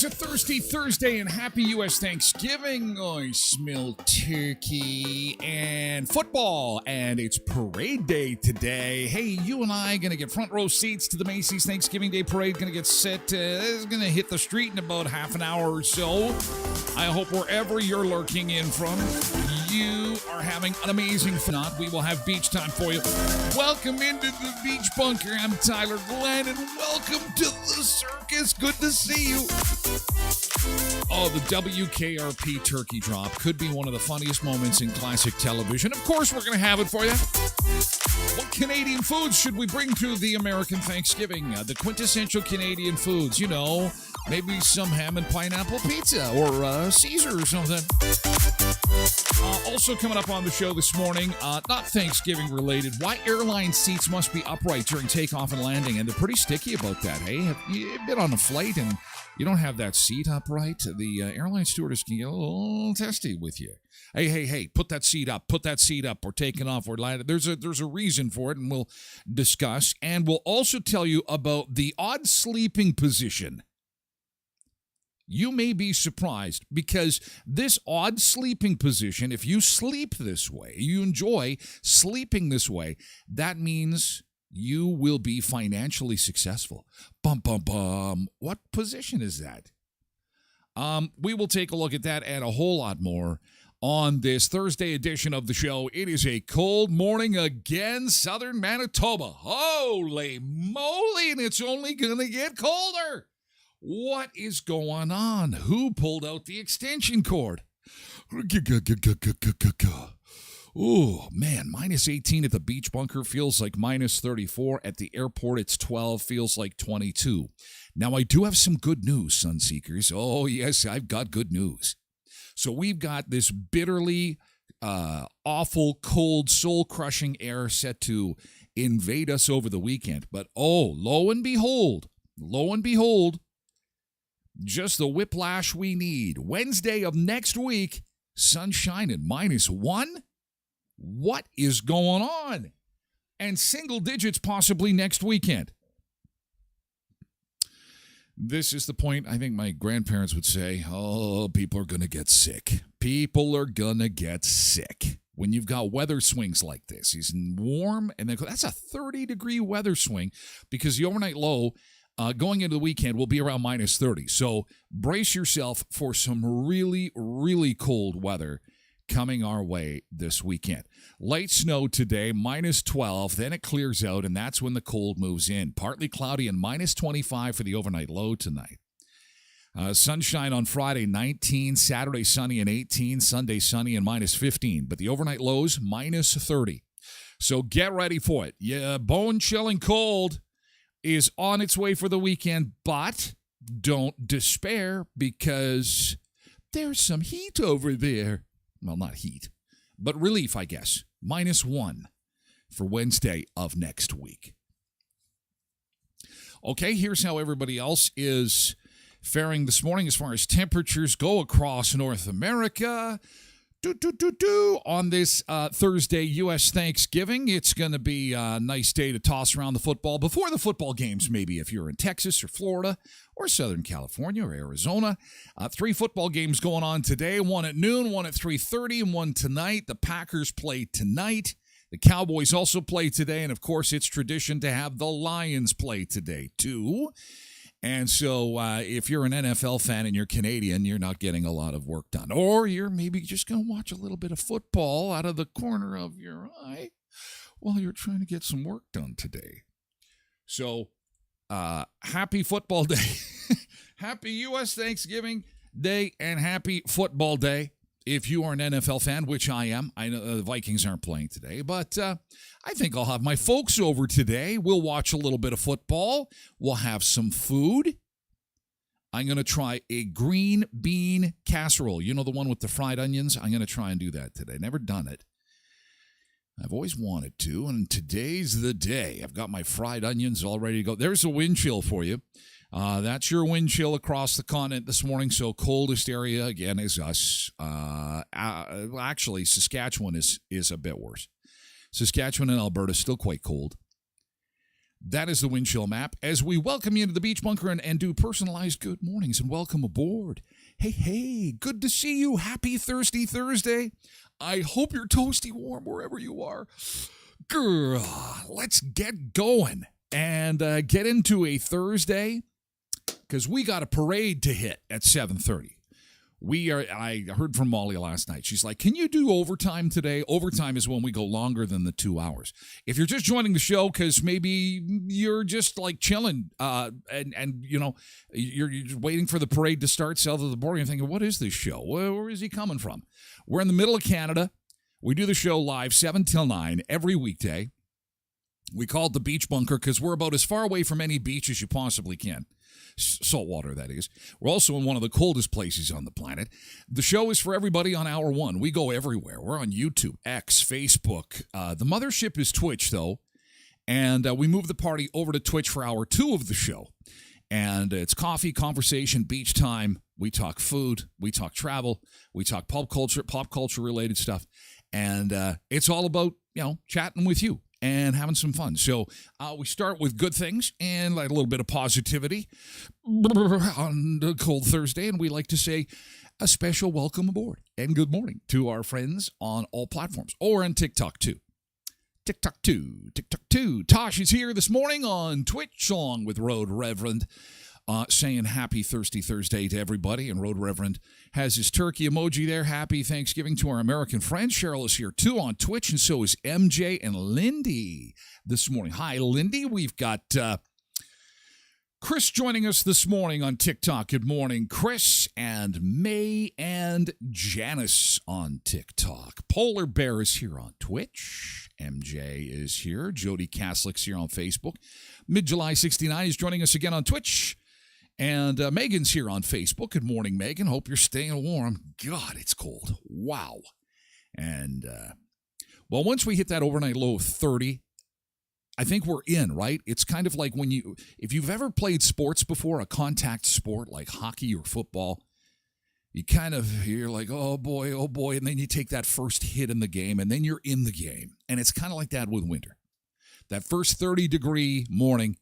It's a thirsty Thursday and happy U.S. Thanksgiving. Oh, I smell turkey and football, and it's parade day today. Hey, you and I going to get front row seats to the Macy's Thanksgiving Day Parade. Going to get set. This is going to hit the street in about half an hour or so. I hope wherever you're lurking in from, you are having an amazing fun. We will have beach time for you. Welcome into the Beach Bunker. I'm Tyler Glenn, and welcome to the circus. Good to see you. Oh, the WKRP turkey drop could be one of the funniest moments in classic television. Of course, we're going to have it for you. What Canadian foods should we bring to the American Thanksgiving? The quintessential Canadian foods, you know, maybe some ham and pineapple pizza or Caesar or something. Also coming up on the show this morning, not Thanksgiving related, why airline seats must be upright during takeoff and landing, and they're pretty sticky about that, hey? Have you been on a flight and you don't have that seat upright? The airline stewardess can get a little testy with you. Hey, put that seat up. We're taking off. We're landing. There's a reason for it, and we'll discuss. And we'll also tell you about the odd sleeping position. You may be surprised because this odd sleeping position, if you sleep this way, you enjoy sleeping this way, that means you will be financially successful. Bum, bum, bum. What position is that? We will take a look at that and a whole lot more on this Thursday edition of the show. It is a cold morning again, southern Manitoba. Holy moly, and it's only going to get colder. What is going on? Who pulled out the extension cord? Oh, man, minus 18 at the beach bunker feels like minus 34. At the airport, it's 12, feels like 22. Now, I do have some good news, Sunseekers. Oh, yes, I've got good news. So we've got this bitterly awful, cold, soul-crushing air set to invade us over the weekend. But, oh, lo and behold, just the whiplash we need. Wednesday of next week, sunshine at -1. What is going on? And single digits possibly next weekend. This is the point I think my grandparents would say, oh, people are going to get sick. People are going to get sick. When you've got weather swings like this, it's warm, and then that's a 30-degree weather swing because the overnight low going into the weekend will be around -30. So brace yourself for some really, really cold weather coming our way this weekend. Light snow today, minus 12. Then it clears out, and that's when the cold moves in. Partly cloudy and minus 25 for the overnight low tonight. Sunshine on Friday, 19. Saturday, sunny and 18. Sunday, sunny and minus 15. But the overnight lows, minus 30. So get ready for it. Yeah, bone-chilling cold is on its way for the weekend, but don't despair because there's some heat over there. Well, not heat, but relief, I guess. Minus 1 for Wednesday of next week. Okay, here's how everybody else is faring this morning as far as temperatures go across North America. On this Thursday, U.S. Thanksgiving, it's going to be a nice day to toss around the football before the football games, maybe if you're in Texas or Florida or Southern California or Arizona. 3 football games going on today, one at noon, one at 3:30, and one tonight. The Packers play tonight. The Cowboys also play today, and of course, it's tradition to have the Lions play today, too. And so if you're an NFL fan and you're Canadian, you're not getting a lot of work done. Or you're maybe just going to watch a little bit of football out of the corner of your eye while you're trying to get some work done today. So happy football day. Happy U.S. Thanksgiving Day and happy football day. If you are an NFL fan, which I am, I know the Vikings aren't playing today, but I think I'll have my folks over today. We'll watch a little bit of football. We'll have some food. I'm going to try a green bean casserole. You know, the one with the fried onions? I'm going to try and do that today. Never done it. I've always wanted to, and today's the day. I've got my fried onions all ready to go. There's a wind chill for you. That's your wind chill across the continent this morning. So coldest area, again, is us. Actually, Saskatchewan is a bit worse. Saskatchewan and Alberta still quite cold. That is the wind chill map. As we welcome you into the Beach Bunker and do personalized good mornings and welcome aboard. Hey, good to see you. Happy Thirsty Thursday. I hope you're toasty warm wherever you are. Girl, let's get going and get into a Thursday. Because we got a parade to hit at 7:30. I heard from Molly last night. She's like, can you do overtime today? Overtime is when we go longer than the 2 hours. If you're just joining the show because maybe you're just like chilling and you know, you're just waiting for the parade to start south of the border, you're thinking, what is this show? Where is he coming from? We're in the middle of Canada. We do the show live 7 till 9 every weekday. We call it the Beach Bunker because we're about as far away from any beach as you possibly can. Saltwater, that is. We're also in one of the coldest places on the planet. The show is for everybody on Hour 1. We go everywhere. We're on YouTube, X, Facebook. The mothership is Twitch, though. And we move the party over to Twitch for Hour 2 of the show. And it's coffee, conversation, beach time. We talk food. We talk travel. We talk pop culture-related stuff. And it's all about, you know, chatting with you and having some fun. So we start with good things and like a little bit of positivity on the cold Thursday. And we like to say a special welcome aboard and good morning to our friends on all platforms or on TikTok too. TikTok too. Tosh is here this morning on Twitch along with Road Reverend. Saying happy Thirsty Thursday to everybody. And Road Reverend has his turkey emoji there. Happy Thanksgiving to our American friends. Cheryl is here too on Twitch, and so is MJ and Lindy this morning. Hi, Lindy. We've got Chris joining us this morning on TikTok. Good morning, Chris, and May and Janice on TikTok. Polar Bear is here on Twitch. MJ is here. Jody Caslick's here on Facebook. Mid-July 69 is joining us again on Twitch. And Megan's here on Facebook. Good morning, Megan. Hope you're staying warm. God, it's cold. Wow. And, well, once we hit that overnight low of 30, I think we're in, right? It's kind of like if you've ever played sports before, a contact sport like hockey or football, you're like, oh boy, and then you take that first hit in the game, and then you're in the game. And it's kind of like that with winter. That first 30-degree morning,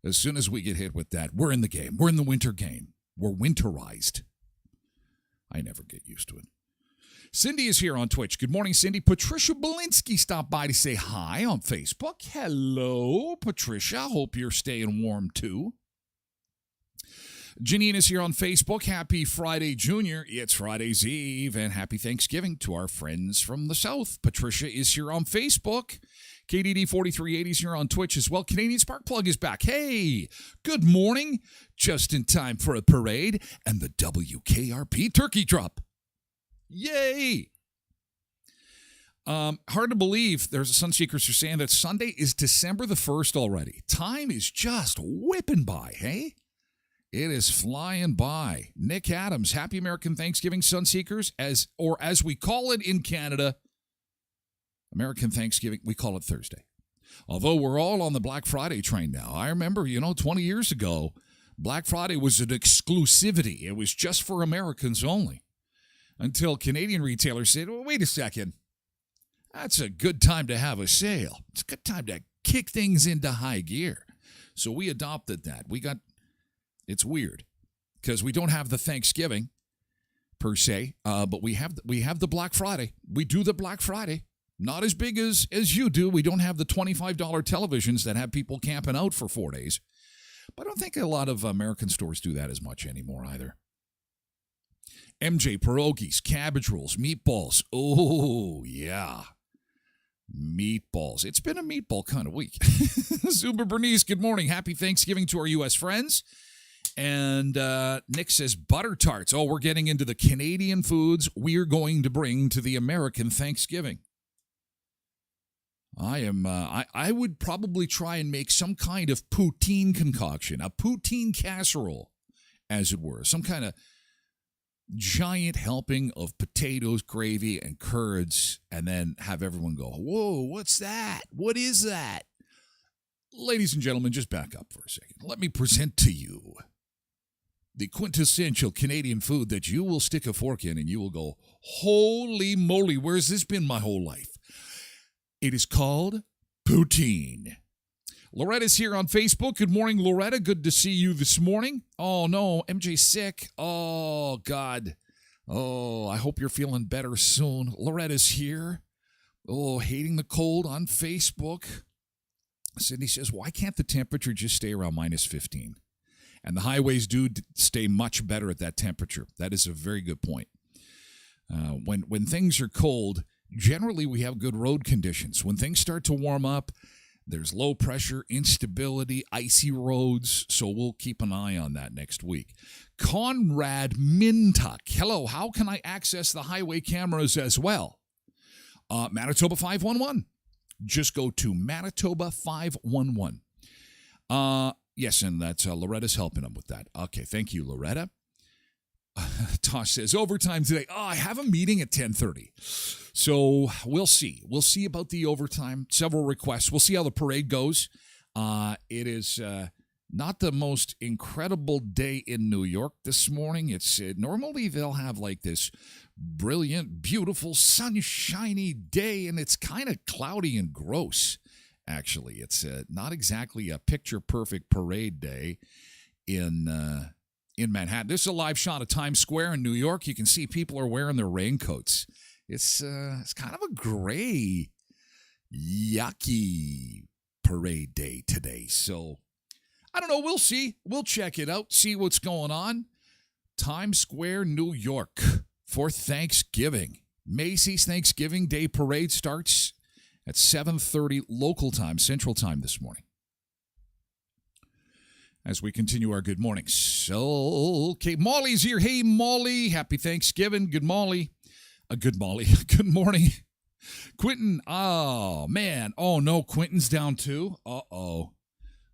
as soon as we get hit with that, we're in the game. We're in the winter game. We're winterized. I never get used to it. Cindy is here on Twitch. Good morning, Cindy. Patricia Belinsky stopped by to say hi on Facebook. Hello, Patricia. Hope you're staying warm, too. Janine is here on Facebook. Happy Friday, Junior. It's Friday's Eve, and happy Thanksgiving to our friends from the South. Patricia is here on Facebook. KDD 4380 is here on Twitch as well. Canadian Spark Plug is back. Hey, good morning. Just in time for a parade and the WKRP turkey drop. Yay! Hard to believe. There's Sunseekers are saying that Sunday is December the 1st already. Time is just whipping by, hey? It is flying by. Nick Adams, happy American Thanksgiving, Sunseekers, as we call it in Canada, American Thanksgiving, we call it Thursday. Although we're all on the Black Friday train now. I remember, 20 years ago, Black Friday was an exclusivity. It was just for Americans only. Until Canadian retailers said, well, wait a second. That's a good time to have a sale. It's a good time to kick things into high gear. So we adopted that. It's weird because we don't have the Thanksgiving per se, but we have the Black Friday. We do the Black Friday. Not as big as you do. We don't have the $25 televisions that have people camping out for 4 days. But I don't think a lot of American stores do that as much anymore either. MJ, pierogies, cabbage rolls, meatballs. Oh, yeah. Meatballs. It's been a meatball kind of week. Zuba Bernice, good morning. Happy Thanksgiving to our U.S. friends. And Nick says butter tarts. Oh, we're getting into the Canadian foods we're going to bring to the American Thanksgiving. I would probably try and make some kind of poutine concoction, a poutine casserole, as it were, some kind of giant helping of potatoes, gravy, and curds, and then have everyone go, whoa, what's that? What is that? Ladies and gentlemen, just back up for a second. Let me present to you the quintessential Canadian food that you will stick a fork in and you will go, holy moly, where's this been my whole life? It is called poutine. Loretta's here on Facebook. Good morning, Loretta. Good to see you this morning. Oh, no, MJ's sick. Oh, God. Oh, I hope you're feeling better soon. Loretta's here. Oh, hating the cold on Facebook. Sydney says, why can't the temperature just stay around minus 15? And the highways do stay much better at that temperature. That is a very good point. When things are cold, generally we have good road conditions. When things start to warm up, there's low pressure, instability, icy roads, so we'll keep an eye on that next week. Conrad Mintuck, hello, how can I access the highway cameras as well? Manitoba 511. Just go to Manitoba 511. Yes, and that's Loretta's helping him with that. Okay, thank you, Loretta. Tosh says, overtime today. Oh, I have a meeting at 10:30. So we'll see. We'll see about the overtime. Several requests. We'll see how the parade goes. It is not the most incredible day in New York this morning. It's normally they'll have like this brilliant, beautiful, sunshiny day, and it's kind of cloudy and gross, actually. It's not exactly a picture-perfect parade day in Manhattan. This is a live shot of Times Square in New York. You can see people are wearing their raincoats. It's kind of a gray, yucky parade day today. So, I don't know. We'll see. We'll check it out, see what's going on. Times Square, New York for Thanksgiving. Macy's Thanksgiving Day Parade starts at 7:30 local time, Central Time this morning. As we continue our good morning. So, okay, Molly's here. Hey, Molly. Happy Thanksgiving. Good Molly. Good Molly. Good morning. Quentin. Oh, man. Oh, no. Quentin's down too. Uh-oh.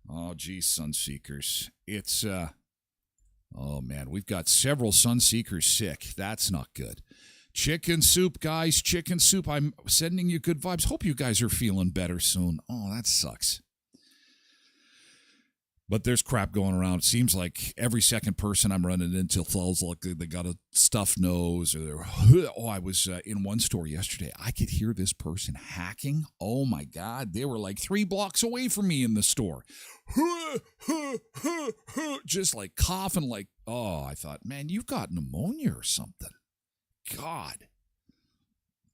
Oh, geez, Sunseekers. It's, oh, man. We've got several Sunseekers sick. That's not good. Chicken soup, guys. Chicken soup. I'm sending you good vibes. Hope you guys are feeling better soon. Oh, that sucks. But there's crap going around. It seems like every second person I'm running into feels like they got a stuffed nose. Or I was in one store yesterday. I could hear this person hacking. Oh, my God. They were like 3 blocks away from me in the store. Just like coughing like, oh, I thought, man, you've got pneumonia or something. God.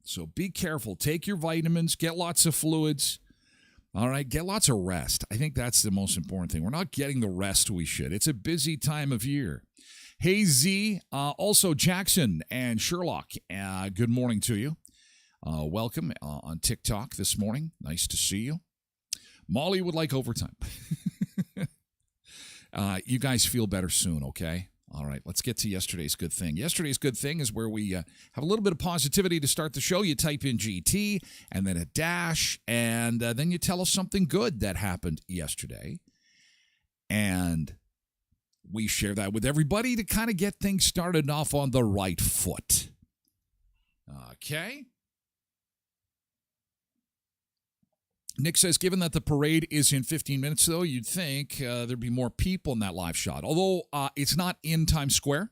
So be careful. Take your vitamins. Get lots of fluids. All right, get lots of rest. I think that's the most important thing. We're not getting the rest we should. It's a busy time of year. Hey, Z, also Jackson and Sherlock, good morning to you. Welcome on TikTok this morning. Nice to see you. Molly would like overtime. You guys feel better soon, okay? All right, let's get to yesterday's good thing. Yesterday's good thing is where we have a little bit of positivity to start the show. You type in GT and then a dash, and then you tell us something good that happened yesterday. And we share that with everybody to kind of get things started off on the right foot. Okay? Nick says, given that the parade is in 15 minutes, though, you'd think there'd be more people in that live shot. Although it's not in Times Square.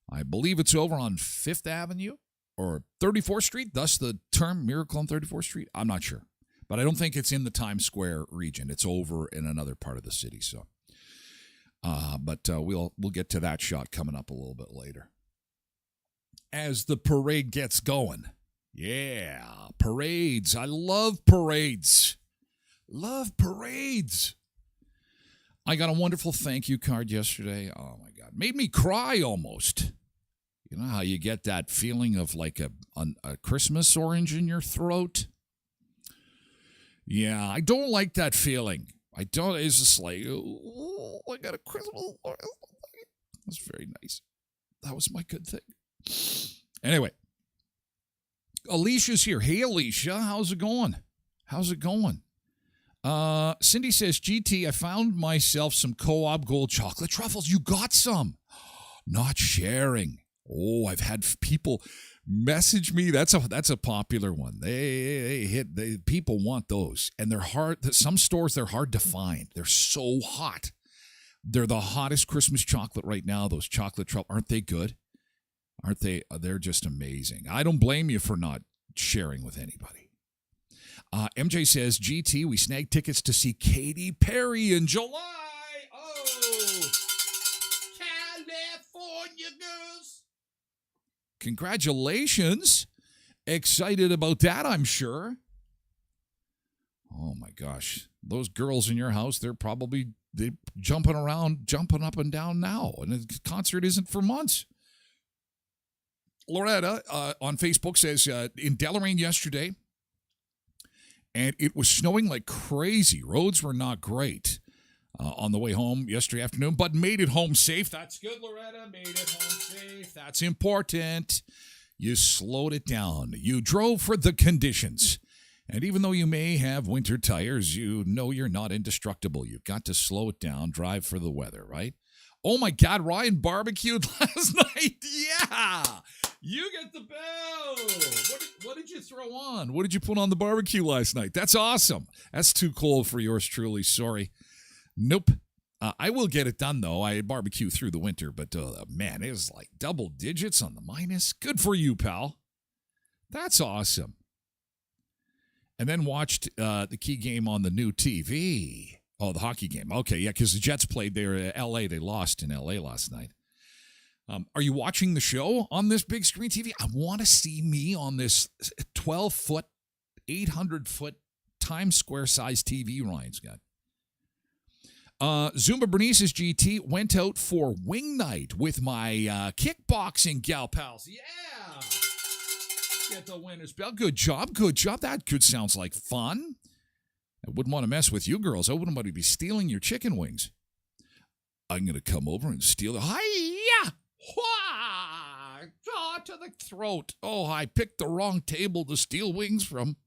I believe it's over on 5th Avenue or 34th Street, thus the term Miracle on 34th Street. I'm not sure. But I don't think it's in the Times Square region. It's over in another part of the city. So, but we'll get to that shot coming up a little bit later. As the parade gets going. Yeah, parades. I love parades. Love parades. I got a wonderful thank you card yesterday. Oh, my God. Made me cry almost. You know how you get that feeling of like a Christmas orange in your throat? Yeah, I don't like that feeling. I don't. It's just like, oh, I got a Christmas orange. That's very nice. That was my good thing. Anyway. Alicia's here. Hey, Alicia. How's it going? Cindy says, GT, I found myself some Co-op Gold chocolate truffles. You got some. Not sharing. Oh, I've had people message me. That's a popular one. People want those. And they're hard. Some stores, they're hard to find. They're so hot. They're the hottest Christmas chocolate right now. Those chocolate truffles. Aren't they good? Aren't they? They're just amazing. I don't blame you for not sharing with anybody. MJ says, GT, we snagged tickets to see Katy Perry in July. Oh, California girls. Congratulations. Excited about that, I'm sure. Oh, my gosh. Those girls in your house, they're jumping around, jumping up and down now. And the concert isn't for months. Loretta on Facebook says, in Deloraine yesterday, and it was snowing like crazy. Roads were not great on the way home yesterday afternoon, but made it home safe. That's good, Loretta. Made it home safe. That's important. You slowed it down. You drove for the conditions. And even though you may have winter tires, you know you're not indestructible. You've got to slow it down, drive for the weather, right? Oh, my God, Ryan barbecued last night. Yeah. You get the bell. What did you throw on? What did you put on the barbecue last night? That's awesome. That's too cold for yours truly. Sorry. Nope. I will get it done, though. I barbecue through the winter, but man, it was like double digits on the minus. Good for you, pal. That's awesome. And then watched the key game on the new TV. Oh, the hockey game. Okay, yeah, because the Jets played there in L.A. They lost in L.A. last night. Are you watching the show on this big screen TV? I want to see me on this 12-foot, 800-foot Times Square-size TV Ryan's got. Zumba Bernice's GT went out for wing night with my kickboxing gal pals. Yeah! Get the winner's bell. Good job. That sounds like fun. I wouldn't want to mess with you girls. I wouldn't want to be stealing your chicken wings. I'm going to come over and steal it. Hi-ya! Oh, to the throat. Oh, I picked the wrong table to steal wings from.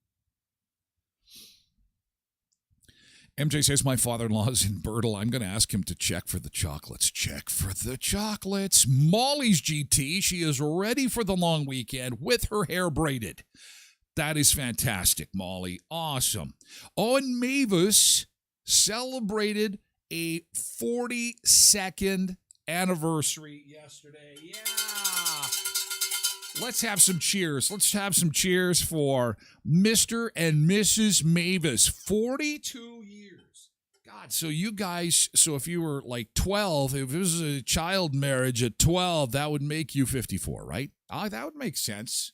MJ says my father-in-law's in Bertle. I'm going to ask him to check for the chocolates. Check for the chocolates. Molly's GT. She is ready for the long weekend with her hair braided. That is fantastic, Molly. Awesome. Oh, and Mavis celebrated a 42nd anniversary yesterday. Yeah. Let's have some cheers. Let's have some cheers for Mr. and Mrs. Mavis. 42 years. God, so you guys, so if you were like 12, if it was a child marriage at 12, that would make you 54, right? That would make sense.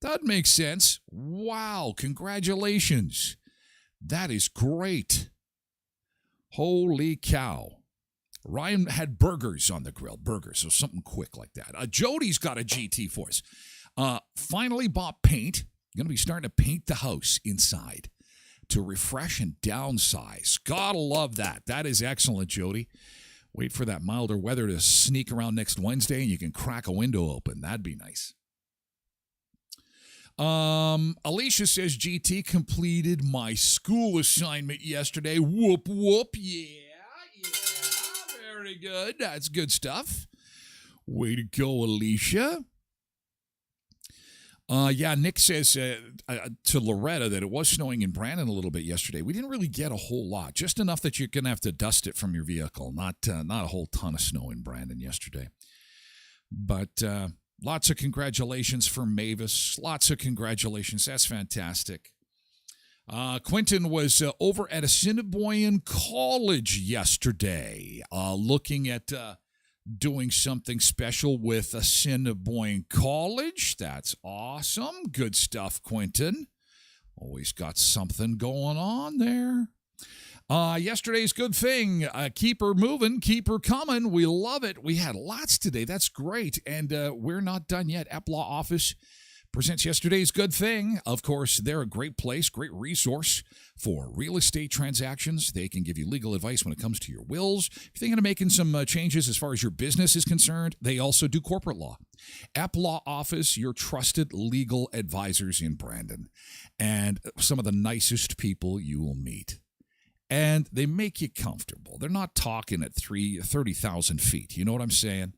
That makes sense. Wow, congratulations. That is great. Holy cow. Ryan had burgers on the grill. Burgers, so something quick like that. Jody's got a GT for us. Finally bought paint. Going to be starting to paint the house inside to refresh and downsize. Gotta love that. That is excellent, Jody. Wait for that milder weather to sneak around next Wednesday and you can crack a window open. That'd be nice. Alicia says, GT completed my school assignment yesterday. Whoop, whoop. Yeah. Very good. That's good stuff. Way to go, Alicia. Nick says to Loretta that it was snowing in Brandon a little bit yesterday. We didn't really get a whole lot, just enough that you're going to have to dust it from your vehicle. Not a whole ton of snow in Brandon yesterday. But lots of congratulations for Mavis. Lots of congratulations. That's fantastic. Quentin was over at Assiniboine College yesterday, looking at doing something special with Assiniboine College. That's awesome. Good stuff, Quentin. Always got something going on there. Yesterday's good thing. Keep her moving, keep her coming. We love it. We had lots today. That's great. And we're not done yet. Eplaw Office presents yesterday's good thing. Of course, they're a great place, great resource for real estate transactions. They can give you legal advice when it comes to your wills. If you're thinking of making some changes as far as your business is concerned, they also do corporate law. Eplaw Office, your trusted legal advisors in Brandon, and some of the nicest people you will meet. And they make you comfortable. They're not talking at 30,000 feet. You know what I'm saying?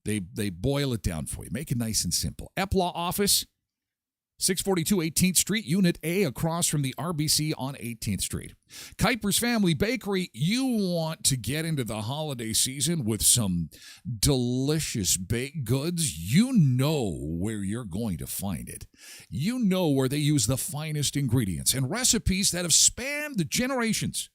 They boil it down for you. Make it nice and simple. Eplaw Office, 642 18th Street, Unit A, across from the RBC on 18th Street. Kuiper's Family Bakery, you want to get into the holiday season with some delicious baked goods. You know where you're going to find it. You know where they use the finest ingredients and recipes that have spanned the generations.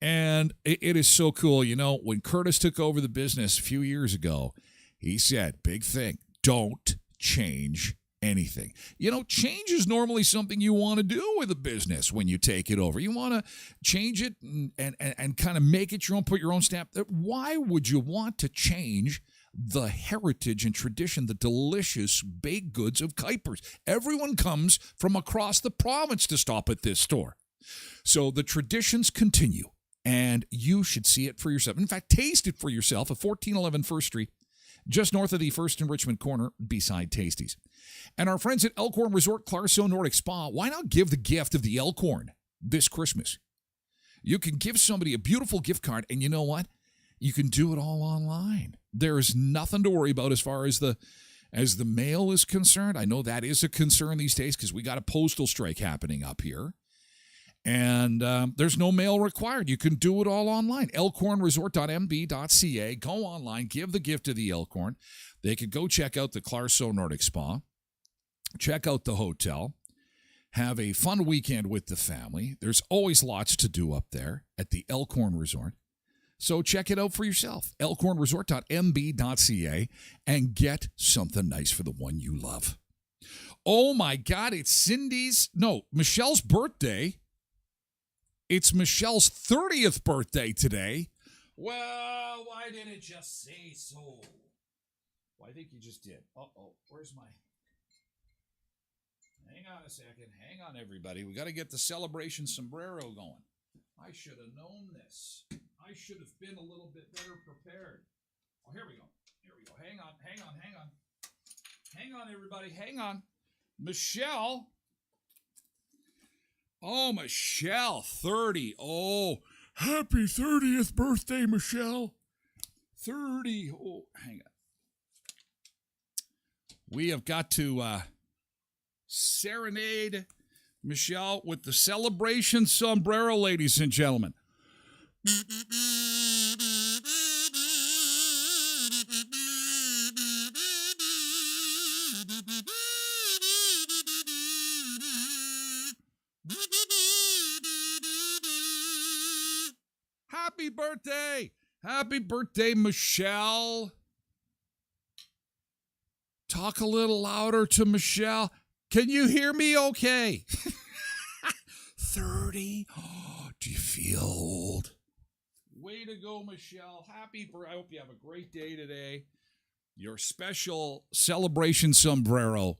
And it is so cool. You know, when Curtis took over the business a few years ago, he said, big thing, don't change anything. You know, change is normally something you want to do with a business when you take it over. You want to change it and kind of make it your own, put your own stamp. Why would you want to change the heritage and tradition, the delicious baked goods of Kuiper's? Everyone comes from across the province to stop at this store. So the traditions continue. And you should see it for yourself. In fact, taste it for yourself at 1411 First Street, just north of the First and Richmond corner, beside Tasties. And our friends at Elkhorn Resort Clarkson Nordic Spa, why not give the gift of the Elkhorn this Christmas? You can give somebody a beautiful gift card, and you know what? You can do it all online. There's nothing to worry about as far as the mail is concerned. I know that is a concern these days because we got a postal strike happening up here. And there's no mail required. You can do it all online. elkhornresort.mb.ca. Go online. Give the gift to the Elkhorn. They could go check out the Clarkson Nordic Spa. Check out the hotel. Have a fun weekend with the family. There's always lots to do up there at the Elkhorn Resort. So check it out for yourself. elkhornresort.mb.ca and get something nice for the one you love. Oh, my God. It's Michelle's birthday. It's Michelle's 30th birthday today. Well, why didn't it just say so? Well, I think you just did. Uh-oh, where's my... Hang on a second. Hang on, everybody. We got to get the celebration sombrero going. I should have known this. I should have been a little bit better prepared. Oh, here we go. Hang on. Hang on, everybody. Hang on. Michelle... Oh, Michelle, 30. Oh, happy 30th birthday, Michelle. 30. Oh, hang on. We have got to serenade Michelle with the celebration sombrero, ladies and gentlemen. Happy birthday! Happy birthday, Michelle. Talk a little louder to Michelle. Can you hear me okay? 30. Oh, do you feel old? Way to go, Michelle. I hope you have a great day today. Your special celebration sombrero.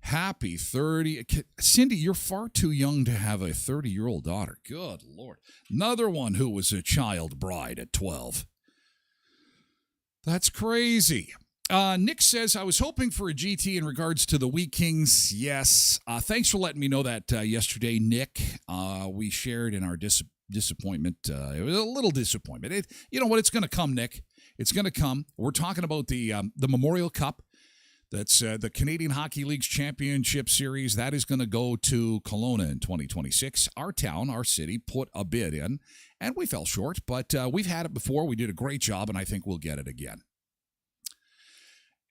Happy 30. Cindy, you're far too young to have a 30-year-old daughter. Good Lord. Another one who was a child bride at 12. That's crazy. Nick says, I was hoping for a GT in regards to the Wheat Kings. Yes. Thanks for letting me know that yesterday, Nick. We shared in our disappointment. It was a little disappointment. You know what? It's going to come, Nick. It's going to come. We're talking about the Memorial Cup. That's the Canadian Hockey League's championship series. That is going to go to Kelowna in 2026. Our town, our city, put a bid in, and we fell short. But we've had it before. We did a great job, and I think we'll get it again.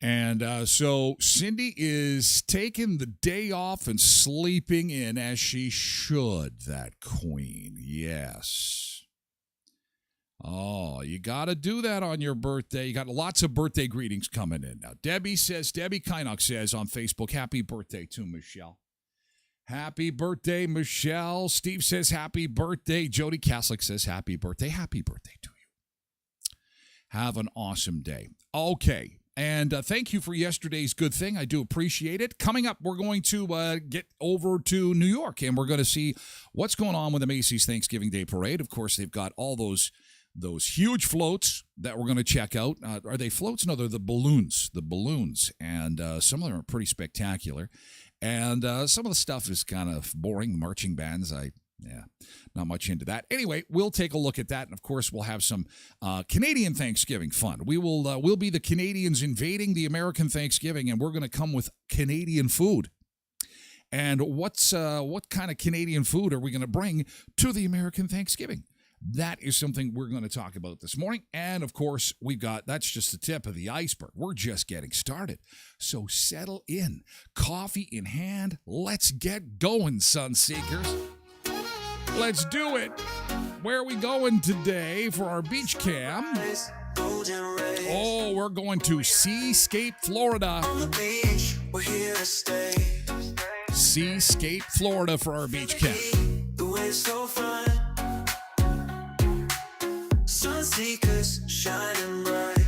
And so Cindy is taking the day off and sleeping in as she should, that queen. Yes. Oh, you got to do that on your birthday. You got lots of birthday greetings coming in. Now, Debbie Kynock says on Facebook, happy birthday to Michelle. Happy birthday, Michelle. Steve says happy birthday. Jody Kaslik says happy birthday. Happy birthday to you. Have an awesome day. Okay. And thank you for yesterday's good thing. I do appreciate it. Coming up, we're going to get over to New York, and we're going to see what's going on with the Macy's Thanksgiving Day Parade. Of course, they've got all those huge floats that we're going to check out. Are they floats? No, they're the balloons. The balloons. And some of them are pretty spectacular. And some of the stuff is kind of boring. Marching bands, not much into that. Anyway, we'll take a look at that, and of course, we'll have some Canadian Thanksgiving fun. We'll be the Canadians invading the American Thanksgiving, and we're going to come with Canadian food. And what kind of Canadian food are we going to bring to the American Thanksgiving? That is something we're going to talk about this morning. And of course, that's just the tip of the iceberg. We're just getting started. So settle in, coffee in hand. Let's get going, Sunseekers. Let's do it. Where are we going today for our beach cam? Oh, we're going to Seascape, Florida. Seascape, Florida for our beach camp. Sunseekers shining bright.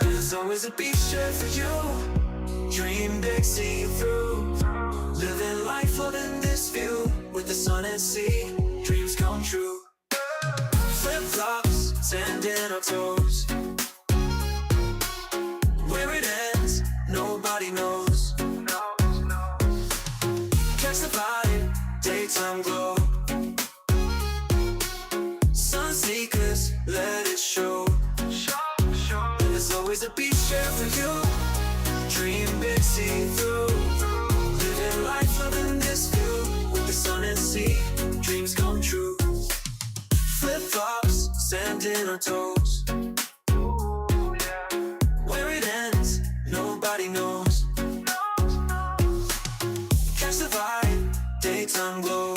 There's always a beach there for you. Dream big, see you through. Living life loving this view. With the sun and sea, dreams come true. Flip-flops, sand in our toes. Where it ends, nobody knows. Catch the vibe, daytime glow. Sunseekers, let it show. There's always a beach there for you. Dream big, see through. Living life loving this view. With the sun and sea, dreams come true. Flip-flops, sand in our toes. Where it ends, nobody knows. Catch the vibe, daytime glow.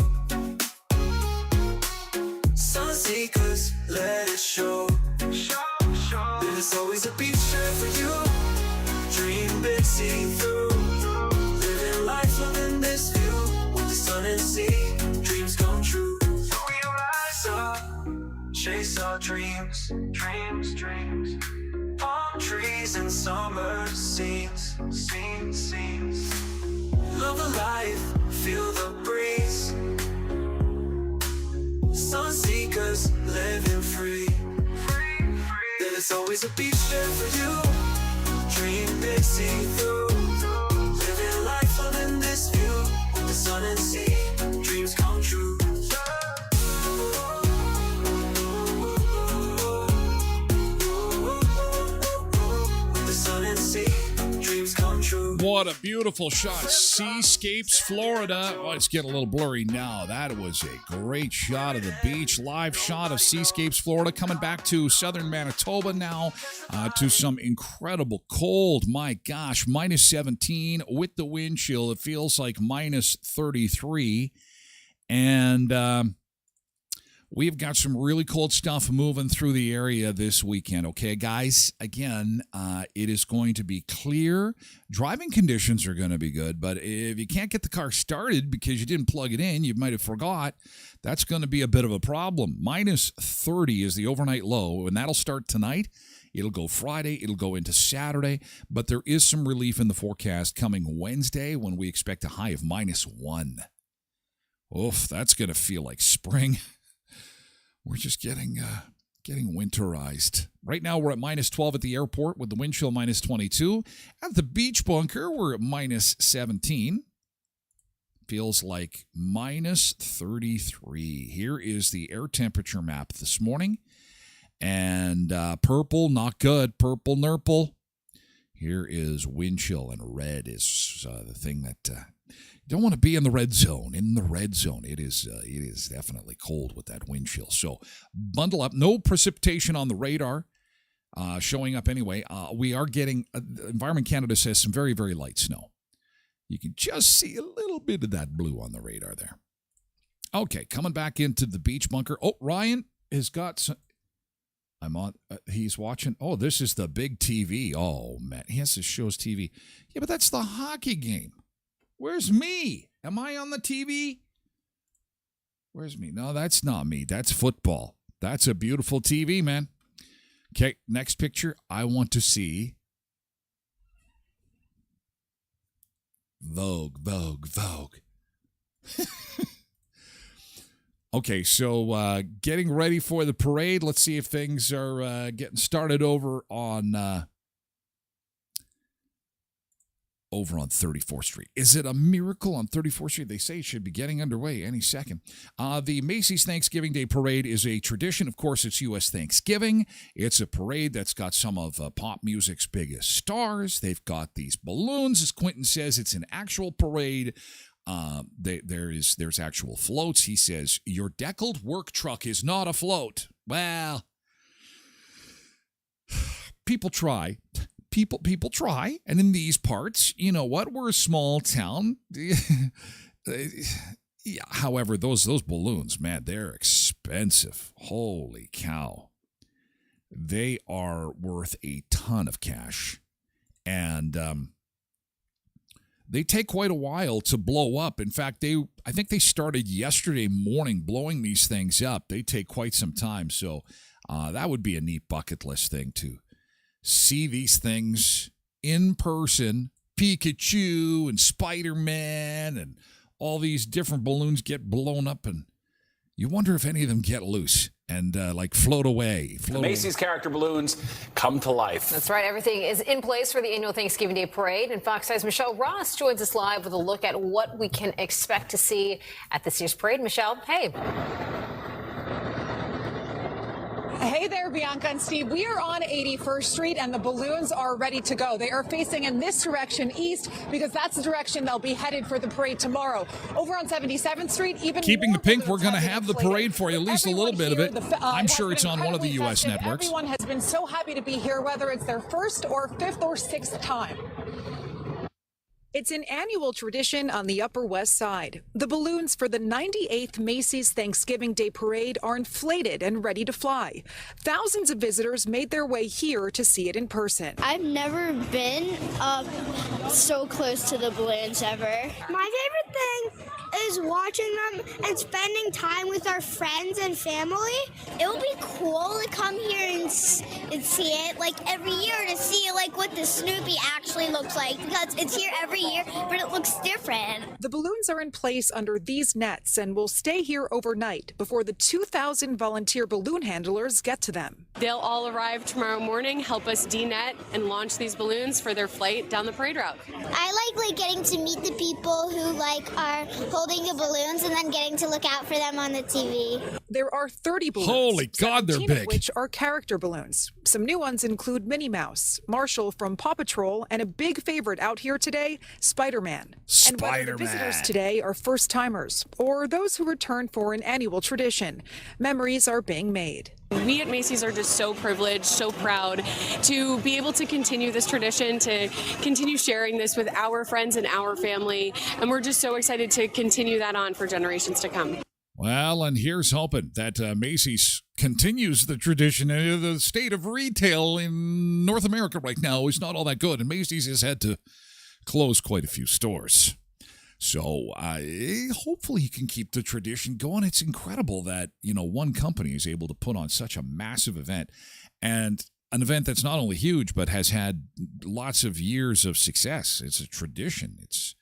Sunseekers, let it show. There's always a beach there for you. Dream big, see through. Living life loving this view. With the sun and sea, dreams come true. So we rise up, chase our dreams. Palm trees and summer scenes. Love the life, feel the breeze. Sunseekers, living free. There's always a beach there for you. Dream big, see through. Living life loving this view. With the sun and sea, dreams come true. With the sun and sea, dreams come true. What a beautiful shot. Seascapes, Florida. Oh, it's getting a little blurry now. That was a great shot of the beach. Live shot of Seascapes, Florida. Coming back to southern Manitoba now to some incredible cold. My gosh, minus 17 with the wind chill. It feels like minus 33. And We've got some really cold stuff moving through the area this weekend, okay, guys? Again, it is going to be clear. Driving conditions are going to be good, but if you can't get the car started because you didn't plug it in, you might have forgot, that's going to be a bit of a problem. Minus 30 is the overnight low, and that'll start tonight. It'll go Friday. It'll go into Saturday, but there is some relief in the forecast coming Wednesday when we expect a high of minus 1. Oof, that's going to feel like spring. We're just getting winterized. Right now, we're at minus 12 at the airport with the wind chill minus 22. At the beach bunker, we're at minus 17. Feels like minus 33. Here is the air temperature map this morning. And purple, not good. Purple, nurple. Here is wind chill, and red is the thing that... You don't want to be in the red zone. In the red zone, it is definitely cold with that wind chill. So bundle up. No precipitation on the radar showing up anyway. We are getting, Environment Canada says, some very, very light snow. You can just see a little bit of that blue on the radar there. Okay, coming back into the beach bunker. Oh, Ryan has got some... he's watching. Oh, this is the big TV. Oh, man. He has to show his TV. Yeah, but that's the hockey game. Where's me? Am I on the TV? Where's me? No, that's not me. That's football. That's a beautiful TV, man. Okay, next picture. I want to see Vogue. Okay, so getting ready for the parade. Let's see if things are getting started over on 34th Street. Is it a miracle on 34th Street? They say it should be getting underway any second. The Macy's Thanksgiving Day Parade is a tradition. Of course, it's U.S. Thanksgiving. It's a parade that's got some of pop music's biggest stars. They've got these balloons. As Quentin says, it's an actual parade. There's actual floats. He says, your deckled work truck is not a float. Well, people try. People try, and in these parts, you know what? We're a small town. Yeah, however, those balloons, man, they're expensive. Holy cow. They are worth a ton of cash. And they take quite a while to blow up. In fact, I think they started yesterday morning blowing these things up. They take quite some time, so that would be a neat bucket list thing to see these things in person. Pikachu and Spider-Man and all these different balloons get blown up, and you wonder if any of them get loose and float away. Macy's character balloons come to life. That's right. Everything is in place for the annual Thanksgiving Day Parade. And Fox 5's Michelle Ross joins us live with a look at what we can expect to see at this year's parade. Michelle, hey. Hey there, Bianca and Steve. We are on 81st Street, and the balloons are ready to go. They are facing in this direction, east, because that's the direction they'll be headed for the parade tomorrow. Over on 77th Street, even keeping the pink, we're going to have the parade for you, at least a little bit of it. I'm sure it's on one of the U.S. networks. Everyone has been so happy to be here, whether it's their first or fifth or sixth time. It's an annual tradition on the Upper West Side. The balloons for the 98th Macy's Thanksgiving Day Parade are inflated and ready to fly. Thousands of visitors made their way here to see it in person. I've never been up so close to the balloons ever. My favorite thing is watching them and spending time with our friends and family. It will be cool to come here and see it every year, to see what the Snoopy actually looks like, because it's here every year, but it looks different. The balloons are in place under these nets and will stay here overnight before the 2,000 volunteer balloon handlers get to them. They'll all arrive tomorrow morning, help us de-net and launch these balloons for their flight down the parade route. I like getting to meet the people who are holding the balloons and then getting to look out for them on the TV. There are 30 balloons. Holy God, they're big. Which are character balloons. Some new ones include Minnie Mouse, Marshall from Paw Patrol, and a big favorite out here today, Spider-Man. And whether the visitors today are first-timers or those who return for an annual tradition, memories are being made. We at Macy's are just so privileged, so proud to be able to continue this tradition, to continue sharing this with our friends and our family. And we're just so excited to continue that on for generations to come. Well, and here's hoping that Macy's continues the tradition. The state of retail in North America right now is not all that good, and Macy's has had to close quite a few stores. So hopefully you can keep the tradition going. It's incredible that, one company is able to put on such a massive event, and an event that's not only huge but has had lots of years of success. It's a tradition. It's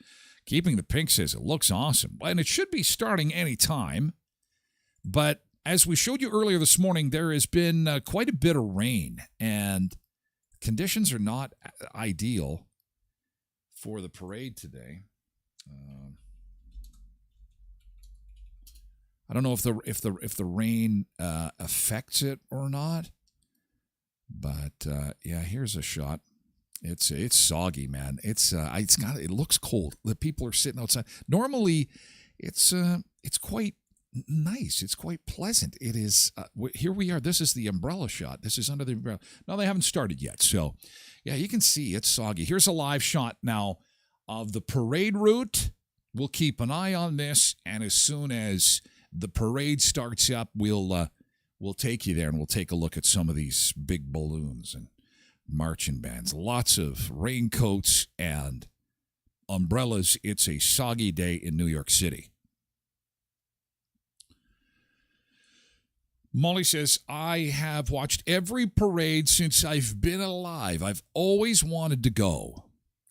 Keeping the Pink says it looks awesome, and it should be starting any time. But as we showed you earlier this morning, there has been quite a bit of rain, and conditions are not ideal for the parade today. I don't know if the rain affects it or not, but here's a shot. It's soggy, man. It looks cold. The people are sitting outside. Normally, it's quite nice. It's quite pleasant. It is. Here we are. This is the umbrella shot. This is under the umbrella. No, they haven't started yet. So, yeah, you can see it's soggy. Here's a live shot now of the parade route. We'll keep an eye on this, and as soon as the parade starts up, we'll take you there, and we'll take a look at some of these big balloons and marching bands. Lots of raincoats and umbrellas. It's a soggy day in New York City. Molly says, I have watched every parade since I've been alive. I've always wanted to go.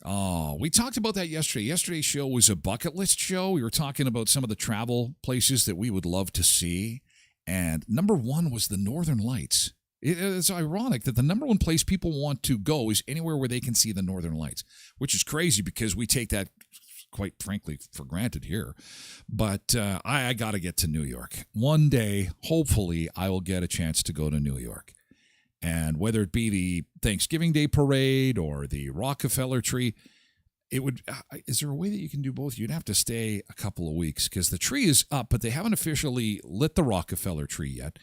Oh, we talked about that yesterday. Yesterday's show was a bucket list show. We were talking about some of the travel places that we would love to see. And number one was the Northern Lights. It's ironic that the number one place people want to go is anywhere where they can see the Northern Lights, which is crazy because we take that, quite frankly, for granted here. But I got to get to New York. One day, hopefully, I will get a chance to go to New York. And whether it be the Thanksgiving Day Parade or the Rockefeller Tree, is there a way that you can do both? You'd have to stay a couple of weeks because the tree is up, but they haven't officially lit the Rockefeller Tree yet.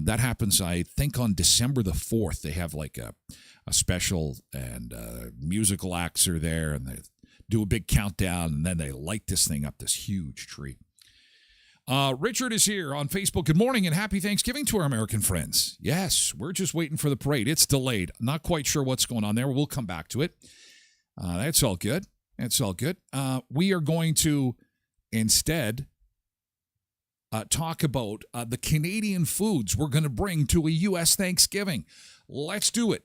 That happens, I think, on December the 4th. They have like a special, and musical acts are there, and they do a big countdown, and then they light this thing up, this huge tree. Richard is here on Facebook. Good morning and happy Thanksgiving to our American friends. Yes, we're just waiting for the parade. It's delayed. Not quite sure what's going on there. We'll come back to it. That's all good. That's all good. We are going to instead talk about the Canadian foods we're going to bring to a U.S. Thanksgiving. Let's do it.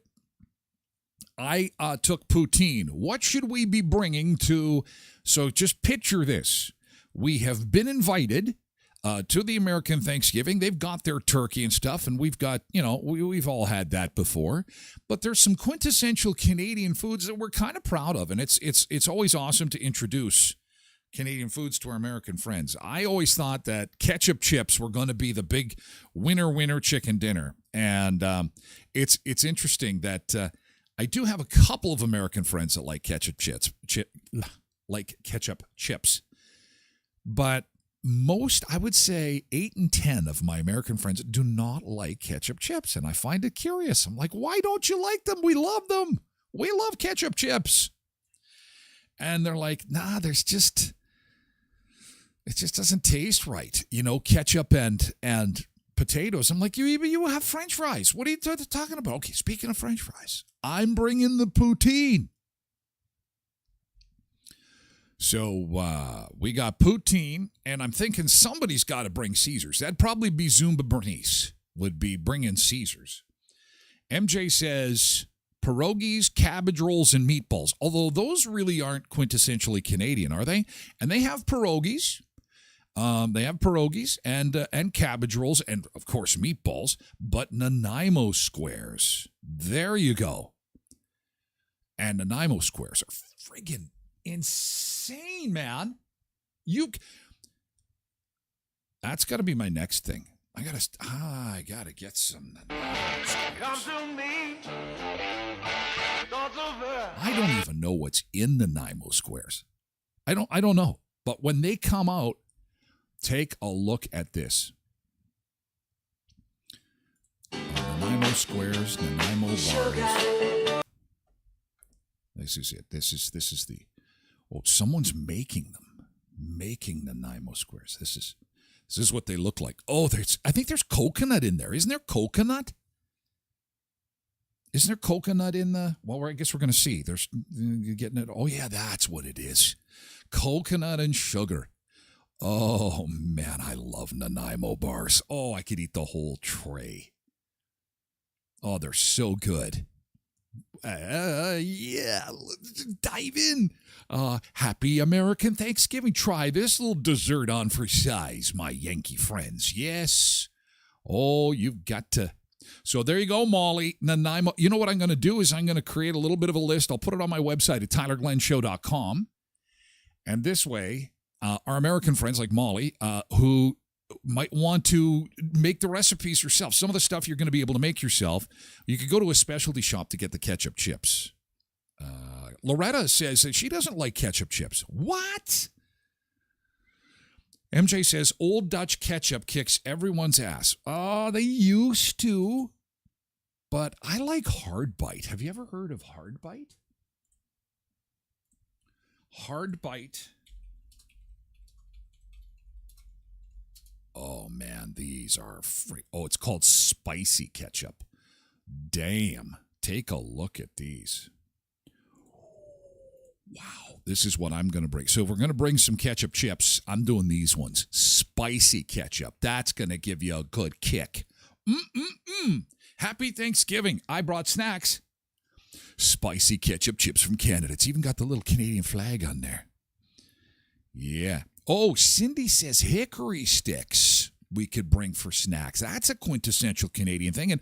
I took poutine. What should we be bringing to? So just picture this. We have been invited to the American Thanksgiving. They've got their turkey and stuff, and we've got, we've all had that before. But there's some quintessential Canadian foods that we're kind of proud of, and it's always awesome to introduce Canadian foods to our American friends. I always thought that ketchup chips were going to be the big winner chicken dinner, and it's interesting that I do have a couple of American friends that like ketchup chips, but most, I would say 8 in 10 of my American friends do not like ketchup chips, and I find it curious. I'm like, why don't you like them? We love them. We love ketchup chips. And they're like, nah, it just doesn't taste right. Ketchup and potatoes. I'm like, you have French fries. What are you talking about? Okay, speaking of French fries, I'm bringing the poutine. So we got poutine, and I'm thinking somebody's got to bring Caesars. That'd probably be Zumba Bernice would be bringing Caesars. MJ says pierogies, cabbage rolls, and meatballs. Although those really aren't quintessentially Canadian, are they? And they have pierogies. They have pierogies and cabbage rolls, and of course meatballs. But Nanaimo squares. There you go. And Nanaimo squares are friggin' insane, man. That's got to be my next thing. I gotta get some. I don't even know what's in the Nanaimo squares. I don't know. But when they come out, take a look at this. Nanaimo squares, Nanaimo bars. This is it. This is the. Oh, someone's making them. Making the Nanaimo squares. This is what they look like. Oh, I think there's coconut in there. Isn't there coconut? Isn't there coconut in the... Well, I guess we're going to see. You're getting it. Oh, yeah, that's what it is. Coconut and sugar. Oh, man, I love Nanaimo bars. Oh, I could eat the whole tray. Oh, they're so good. Yeah, let's dive in. Happy American Thanksgiving. Try this little dessert on for size, my Yankee friends. Yes. Oh, you've got to. So there you go, Molly. Nanaimo. You know what I'm going to do is I'm going to create a little bit of a list. I'll put it on my website at tylerglenshow.com. And this way, our American friends like Molly, who might want to make the recipes yourself, some of the stuff you're going to be able to make yourself, you could go to a specialty shop to get the ketchup chips. Loretta says that she doesn't like ketchup chips. What? MJ says Old Dutch ketchup kicks everyone's ass. Oh, they used to. But I like Hard Bite. Have you ever heard of Hard Bite? Hard Bite. Oh, man, these are free. Oh, it's called spicy ketchup. Damn. Take a look at these. Wow. This is what I'm going to bring. So if we're going to bring some ketchup chips, I'm doing these ones. Spicy ketchup. That's going to give you a good kick. Happy Thanksgiving. I brought snacks. Spicy ketchup chips from Canada. It's even got the little Canadian flag on there. Yeah. Oh, Cindy says hickory sticks we could bring for snacks. That's a quintessential Canadian thing. And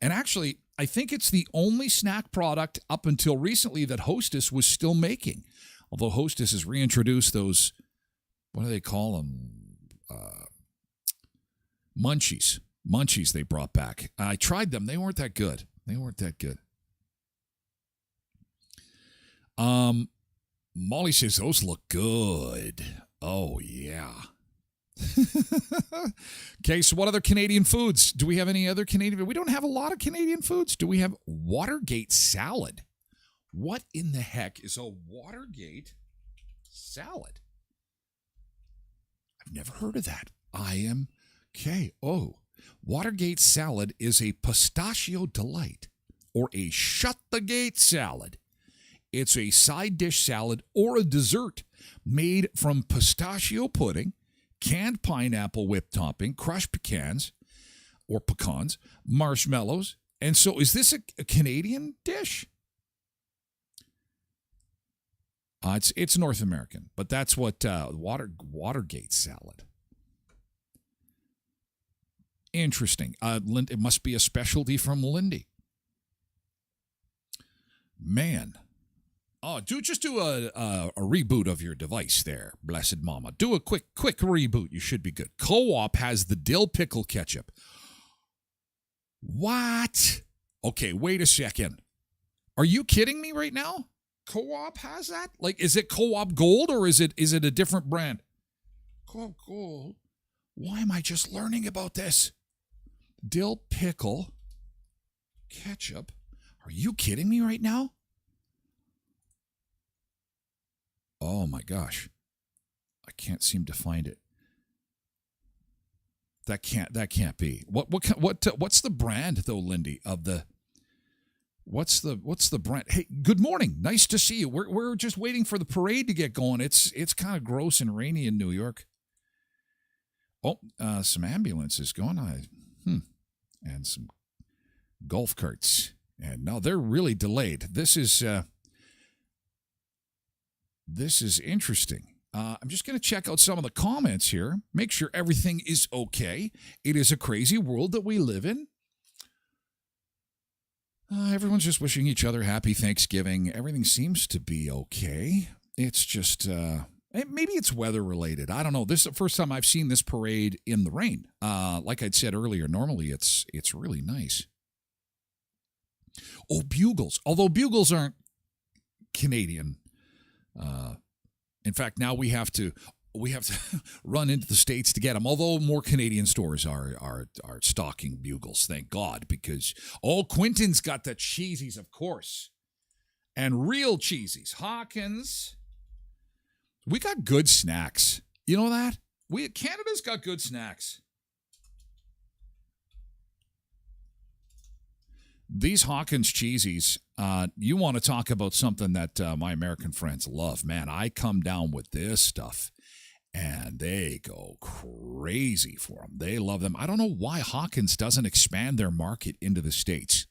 actually, I think it's the only snack product up until recently that Hostess was still making. Although Hostess has reintroduced those, what do they call them? Munchies. Munchies they brought back. I tried them. They weren't that good. Molly says those look good. Oh, yeah. Okay, so what other Canadian foods? Do we have any other Canadian? We don't have a lot of Canadian foods. Do we have Watergate salad? What in the heck is a Watergate salad? I've never heard of that. Okay. Oh, Watergate salad is a pistachio delight or a shut the gate salad. It's a side dish salad or a dessert made from pistachio pudding, canned pineapple whipped topping, crushed pecans, marshmallows. And so is this a Canadian dish? It's North American, but that's what Watergate salad. Interesting. It must be a specialty from Lindy. Man. Oh, just do a reboot of your device there, blessed mama. Do a quick reboot. You should be good. Co-op has the dill pickle ketchup. What? Okay, wait a second. Are you kidding me right now? Co-op has that? Like, is it Co-op Gold or is it a different brand? Co-op Gold. Why am I just learning about this? Dill pickle ketchup. Are you kidding me right now? Oh my gosh. I can't seem to find it. That can't be. What's the brand though, Lindy, of the What's the brand? Hey, good morning. Nice to see you. We're just waiting for the parade to get going. It's kind of gross and rainy in New York. Oh, some ambulances going on. And some golf carts. And no, they're really delayed. This is interesting. I'm just going to check out some of the comments here. Make sure everything is okay. It is a crazy world that we live in. Everyone's just wishing each other happy Thanksgiving. Everything seems to be okay. It's just, maybe it's weather related. I don't know. This is the first time I've seen this parade in the rain. Like I'd said earlier, normally it's really nice. Oh, bugles. Although bugles aren't Canadian. In fact, now we have to run into the States to get them, although more Canadian stores are stocking bugles, thank God, because, Quinton's got the cheesies, of course, and real cheesies. Hawkins. We got good snacks. You know that? Canada's got good snacks. These Hawkins cheesies, you want to talk about something that my American friends love. Man, I come down with this stuff, and they go crazy for them. They love them. I don't know why Hawkins doesn't expand their market into the States,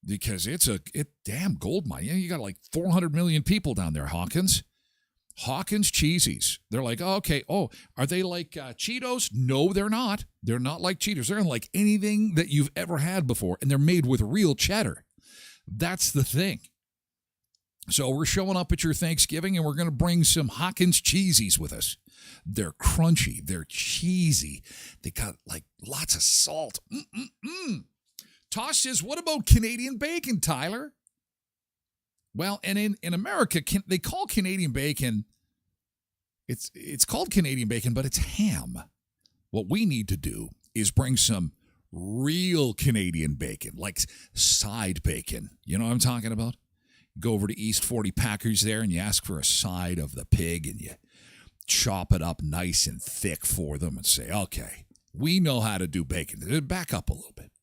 because it's damn gold mine. You got like 400 million people down there, Hawkins. Hawkins cheesies. They're like, oh, okay. Oh, are they like Cheetos? No, they're not. They're not like Cheetos. They're like anything that you've ever had before, and they're made with real cheddar. That's the thing. So we're showing up at your Thanksgiving, and we're going to bring some Hawkins cheesies with us. They're crunchy. They're cheesy. They got like lots of salt. Tosh says, what about Canadian bacon, Tyler? Well, and in America, they call Canadian bacon, it's called Canadian bacon, but it's ham. What we need to do is bring some real Canadian bacon, like side bacon. You know what I'm talking about? Go over to East 40 Packers there, and you ask for a side of the pig, and you chop it up nice and thick for them and say, okay, we know how to do bacon. Back up a little bit.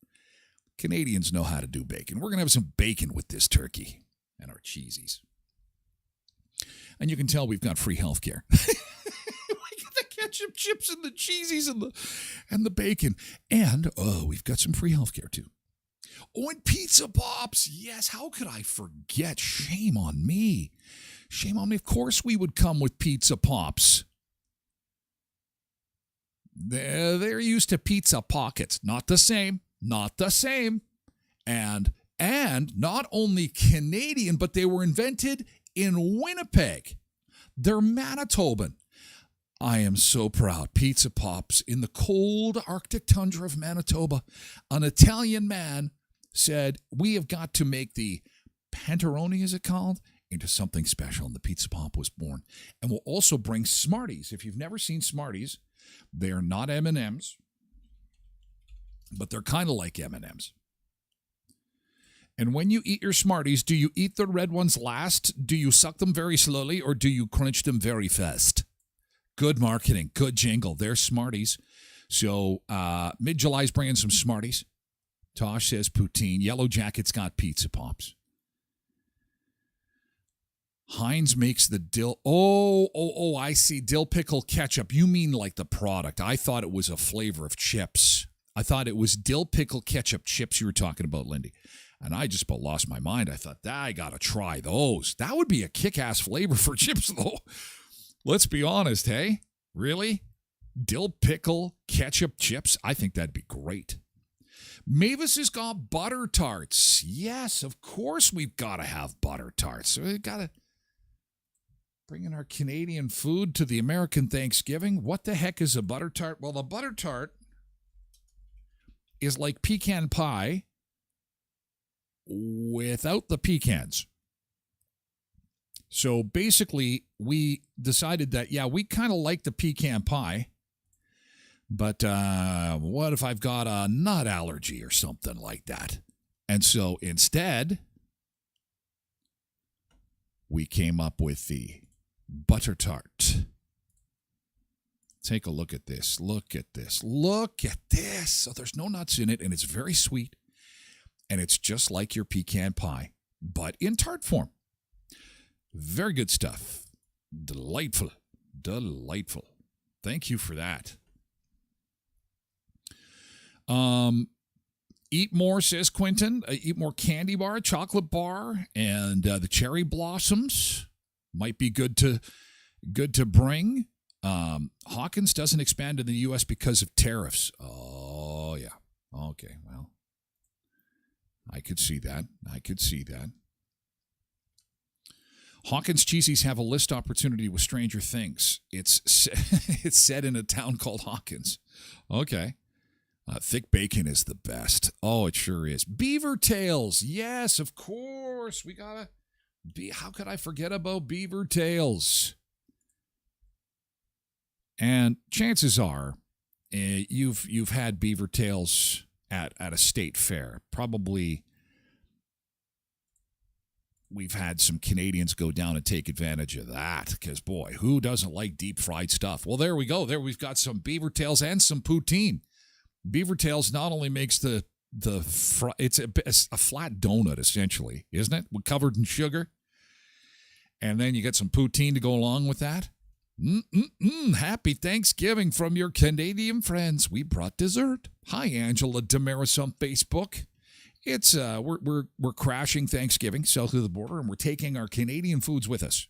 Canadians know how to do bacon. We're going to have some bacon with this turkey. And our cheesies. And you can tell we've got free health care. We got the ketchup chips and the cheesies and the bacon. And, we've got some free health care, too. Oh, and pizza pops. Yes, how could I forget? Shame on me. Shame on me. Of course we would come with pizza pops. They're used to pizza pockets. Not the same. Not the same. And not only Canadian, but they were invented in Winnipeg. They're Manitoban. I am so proud. Pizza Pops in the cold Arctic tundra of Manitoba. An Italian man said, we have got to make the Panteroni, is it called, into something special. And the Pizza Pop was born. And we'll also bring Smarties. If you've never seen Smarties, they are not M&Ms, but they're kind of like M&Ms. And when you eat your Smarties, do you eat the red ones last? Do you suck them very slowly, or do you crunch them very fast? Good marketing, good jingle. They're Smarties. So mid-July's bringing some Smarties. Tosh says poutine. Yellow Jacket's got Pizza Pops. Heinz makes the dill. Oh, I see. Dill pickle ketchup. You mean like the product. I thought it was a flavor of chips. I thought it was dill pickle ketchup chips you were talking about, Lindy. And I just about lost my mind. I thought, I got to try those. That would be a kick-ass flavor for chips, though. Let's be honest, hey? Really? Dill pickle ketchup chips? I think that'd be great. Mavis has got butter tarts. Yes, of course we've got to have butter tarts. So we've got to bring in our Canadian food to the American Thanksgiving. What the heck is a butter tart? Well, the butter tart is like pecan pie without the pecans. So basically, we decided that, we kind of like the pecan pie, but what if I've got a nut allergy or something like that? And so instead, we came up with the butter tart. Take a look at this. Look at this. Look at this. So there's no nuts in it, and it's very sweet. And it's just like your pecan pie, but in tart form. Very good stuff. Delightful. Delightful. Thank you for that. Eat more, says Quentin. Eat more candy bar, chocolate bar, and the cherry blossoms might be good to bring. Hawkins doesn't expand in the U.S. because of tariffs. Oh, yeah. Okay, well. I could see that. Hawkins Cheesies have a list opportunity with Stranger Things. It's set in a town called Hawkins. Okay. Thick bacon is the best. Oh, it sure is. Beaver tails. Yes, of course. We gotta be. How could I forget about beaver tails? And chances are, you've had beaver tails at a state fair. Probably we've had some Canadians go down and take advantage of that because, boy, who doesn't like deep fried stuff? Well, there we go. There we've got some beaver tails and some poutine. Beaver tails not only makes it's a flat donut, essentially, isn't it? Covered in sugar. And then you get some poutine to go along with that. Happy Thanksgiving from your Canadian friends. We brought dessert. Hi, Angela Damaris on Facebook. It's we're crashing Thanksgiving south of the border, and we're taking our Canadian foods with us.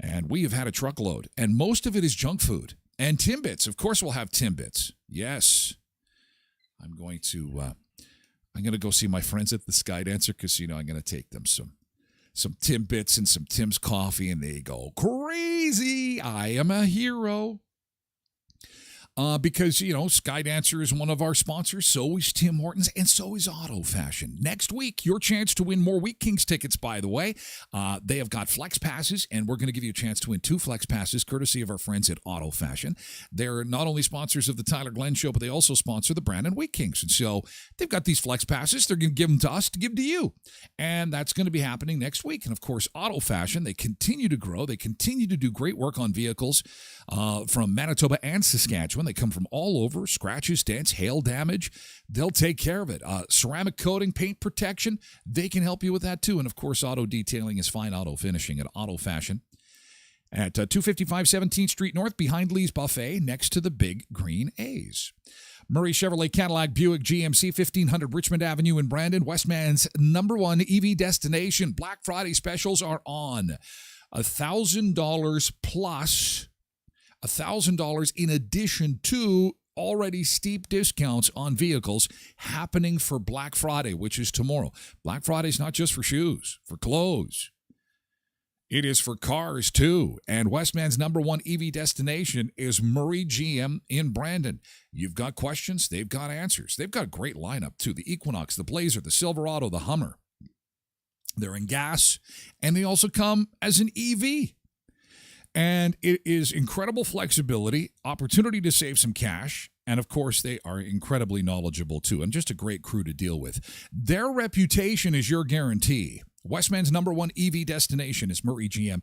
And we have had a truckload, and most of it is junk food. And Timbits, of course, we'll have Timbits. Yes, I'm going to go see my friends at the Skydancer Casino. I'm going to take them some Timbits and some Tim's coffee, and they go crazy. I am a hero. Because, Skydancer is one of our sponsors. So is Tim Hortons, and so is Auto Fashion. Next week, your chance to win more Week Kings tickets, by the way. They have got Flex Passes, and we're going to give you a chance to win 2 Flex Passes, courtesy of our friends at Auto Fashion. They're not only sponsors of the Tyler Glen Show, but they also sponsor the Brandon Week Kings. And so they've got these Flex Passes. They're going to give them to us to give to you. And that's going to be happening next week. And, of course, Auto Fashion, they continue to grow. They continue to do great work on vehicles from Manitoba and Saskatchewan. They come from all over, scratches, dents, hail damage. They'll take care of it. Ceramic coating, paint protection, they can help you with that too. And of course, auto detailing is fine auto finishing at Auto Fashion at 255 17th Street North behind Lee's Buffet next to the Big Green A's. Murray Chevrolet Cadillac Buick GMC 1500 Richmond Avenue in Brandon, Westman's #1 EV destination. Black Friday specials are on. $1,000 plus $1,000 in addition to already steep discounts on vehicles happening for Black Friday, which is tomorrow. Black Friday is not just for shoes, for clothes. It is for cars, too. And Westman's #1 EV destination is Murray GM in Brandon. You've got questions, they've got answers. They've got a great lineup, too. The Equinox, the Blazer, the Silverado, the Hummer. They're in gas, and they also come as an EV. And it is incredible flexibility, opportunity to save some cash, and of course, they are incredibly knowledgeable too, and just a great crew to deal with. Their reputation is your guarantee. Westman's #1 EV destination is Murray GM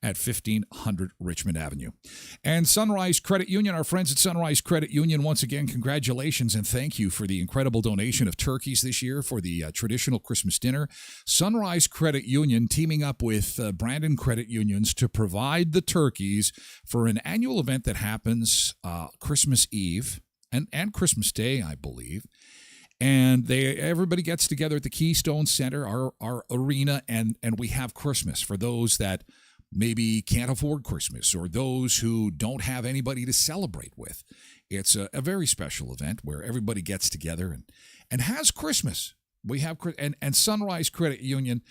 at 1500 Richmond Avenue. And Sunrise Credit Union, our friends at Sunrise Credit Union, once again, congratulations and thank you for the incredible donation of turkeys this year for the traditional Christmas dinner. Sunrise Credit Union teaming up with Brandon Credit Unions to provide the turkeys for an annual event that happens Christmas Eve and Christmas Day, I believe. And everybody gets together at the Keystone Center, our arena, and we have Christmas for those that maybe can't afford Christmas or those who don't have anybody to celebrate with. It's a very special event where everybody gets together and has Christmas. We have and Sunrise Credit Union.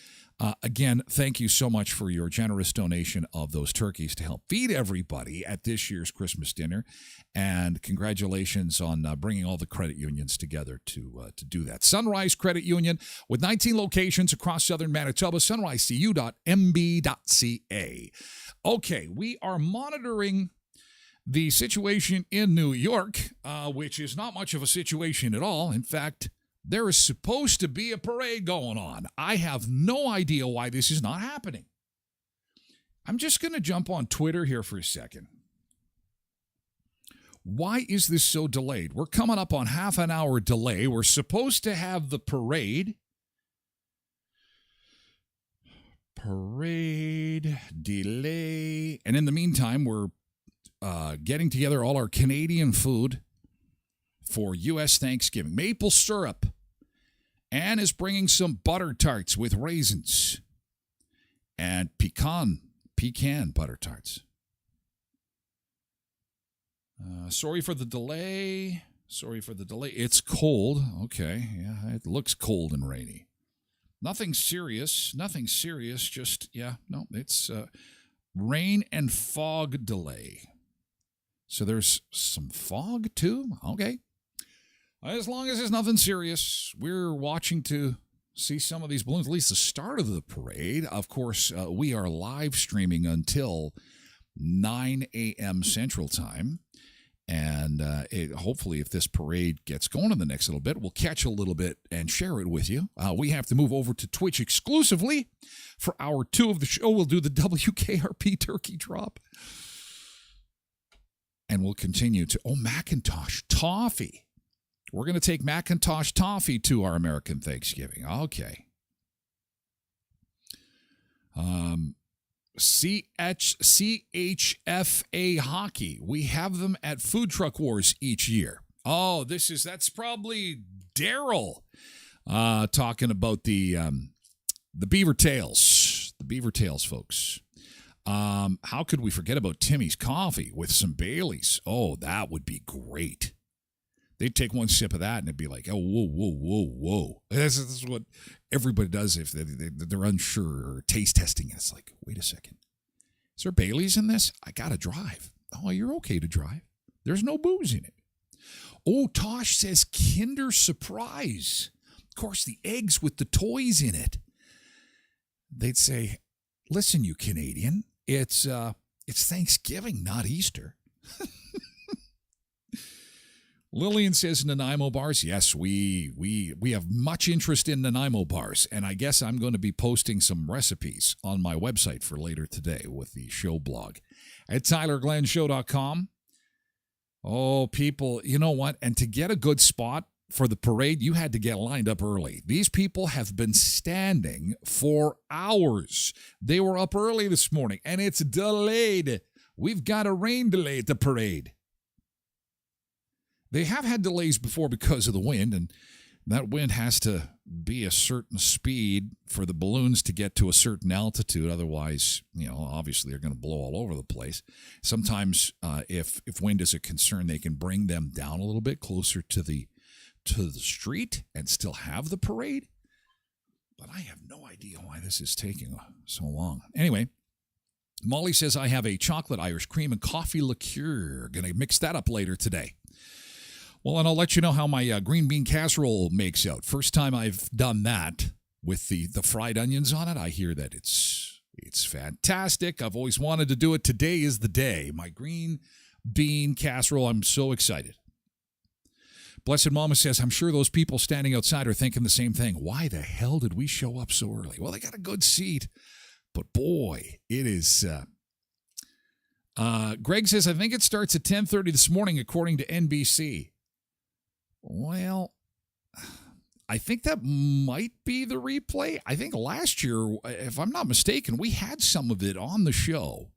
Again, thank you so much for your generous donation of those turkeys to help feed everybody at this year's Christmas dinner. And congratulations on bringing all the credit unions together to do that. Sunrise Credit Union with 19 locations across southern Manitoba, sunrisecu.mb.ca. Okay, we are monitoring the situation in New York, which is not much of a situation at all. In fact, there is supposed to be a parade going on. I have no idea why this is not happening. I'm just going to jump on Twitter here for a second. Why is this so delayed? We're coming up on half an hour delay. We're supposed to have the parade. Parade delay. And in the meantime, we're getting together all our Canadian food for U.S. Thanksgiving. Maple syrup. Anne is bringing some butter tarts with raisins and pecan butter tarts. Sorry for the delay. It's cold. Okay. Yeah, it looks cold and rainy. Nothing serious. Just, it's rain and fog delay. So there's some fog too? Okay. As long as there's nothing serious, we're watching to see some of these balloons, at least the start of the parade. Of course, we are live streaming until 9 a.m. Central Time. And hopefully, if this parade gets going in the next little bit, we'll catch a little bit and share it with you. We have to move over to Twitch exclusively for hour 2 of the show. We'll do the WKRP turkey drop. And we'll continue to, Macintosh toffee. We're going to take Macintosh toffee to our American Thanksgiving. Okay. CHFA hockey. We have them at Food Truck Wars each year. Oh, that's probably Daryl talking about the Beaver Tails. The Beaver Tails, folks. How could we forget about Timmy's coffee with some Baileys? Oh, that would be great. They'd take one sip of that and it'd be like, oh, whoa, whoa, whoa, whoa. This is what everybody does if they're unsure or taste testing. It's like, wait a second. Is there Baileys in this? I got to drive. Oh, you're okay to drive. There's no booze in it. Oh, Tosh says Kinder Surprise. Of course, the eggs with the toys in it. They'd say, listen, you Canadian, it's Thanksgiving, not Easter. Lillian says Nanaimo bars. Yes, we have much interest in Nanaimo bars, and I guess I'm going to be posting some recipes on my website for later today with the show blog at TylerGlenShow.com. Oh, people, you know what? And to get a good spot for the parade, you had to get lined up early. These people have been standing for hours. They were up early this morning, and it's delayed. We've got a rain delay at the parade. They have had delays before because of the wind, and that wind has to be a certain speed for the balloons to get to a certain altitude. Otherwise, obviously they're going to blow all over the place. Sometimes, if wind is a concern, they can bring them down a little bit closer to the street and still have the parade. But I have no idea why this is taking so long. Anyway, Molly says I have a chocolate Irish cream and coffee liqueur. Going to mix that up later today. Well, and I'll let you know how my green bean casserole makes out. First time I've done that with the fried onions on it. I hear that it's fantastic. I've always wanted to do it. Today is the day. My green bean casserole. I'm so excited. Blessed Mama says, I'm sure those people standing outside are thinking the same thing. Why the hell did we show up so early? Well, they got a good seat. But boy, it is... Greg says, I think it starts at 10:30 this morning, according to NBC. Well, I think that might be the replay. I think last year, if I'm not mistaken, we had some of it on the show.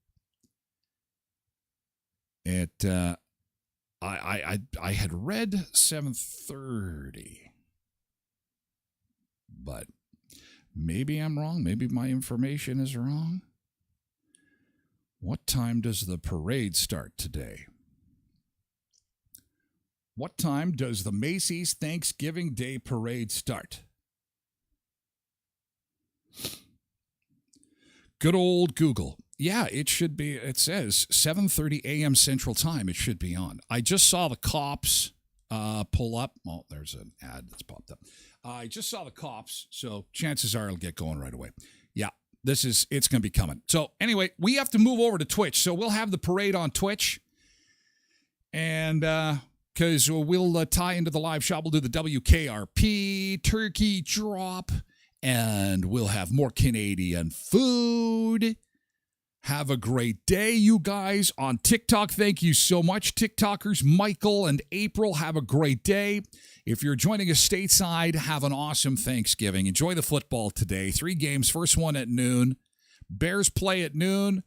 I had read 7:30, but maybe I'm wrong. Maybe my information is wrong. What time does the parade start today? What time does the Macy's Thanksgiving Day Parade start? Good old Google. Yeah, it should be. It says 7:30 a.m. Central Time. It should be on. I just saw the cops pull up. Oh, there's an ad that's popped up. I just saw the cops, so chances are it'll get going right away. Yeah, it's going to be coming. So anyway, we have to move over to Twitch. So we'll have the parade on Twitch. And because we'll tie into the live shop, we'll do the WKRP turkey drop, and we'll have more Canadian food. Have a great day, you guys. On TikTok, thank you so much, TikTokers. Michael and April, have a great day. If you're joining us stateside, have an awesome Thanksgiving. Enjoy the football today. 3 games, first one at noon. Bears play at noon.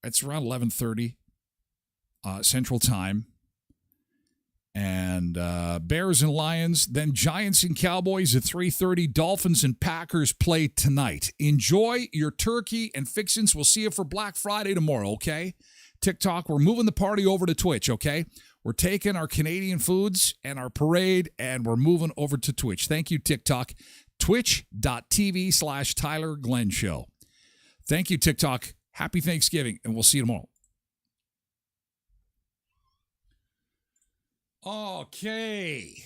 It's around 11:30 Central Time. And Bears and Lions, then Giants and Cowboys at 3:30. Dolphins and Packers play tonight. Enjoy your turkey and fixins. We'll see you for Black Friday tomorrow, okay? TikTok, we're moving the party over to Twitch, okay? We're taking our Canadian foods and our parade, and we're moving over to Twitch. Thank you, TikTok. Twitch.tv/Tyler Glen Show. Thank you, TikTok. Happy Thanksgiving, and we'll see you tomorrow. Okay.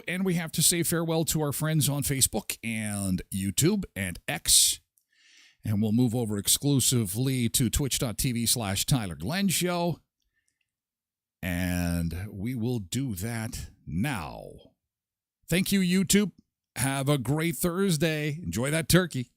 And we have to say farewell to our friends on Facebook and YouTube and X. And we'll move over exclusively to twitch.tv/Tyler Glen Show. And we will do that now. Thank you, YouTube. Have a great Thursday. Enjoy that turkey.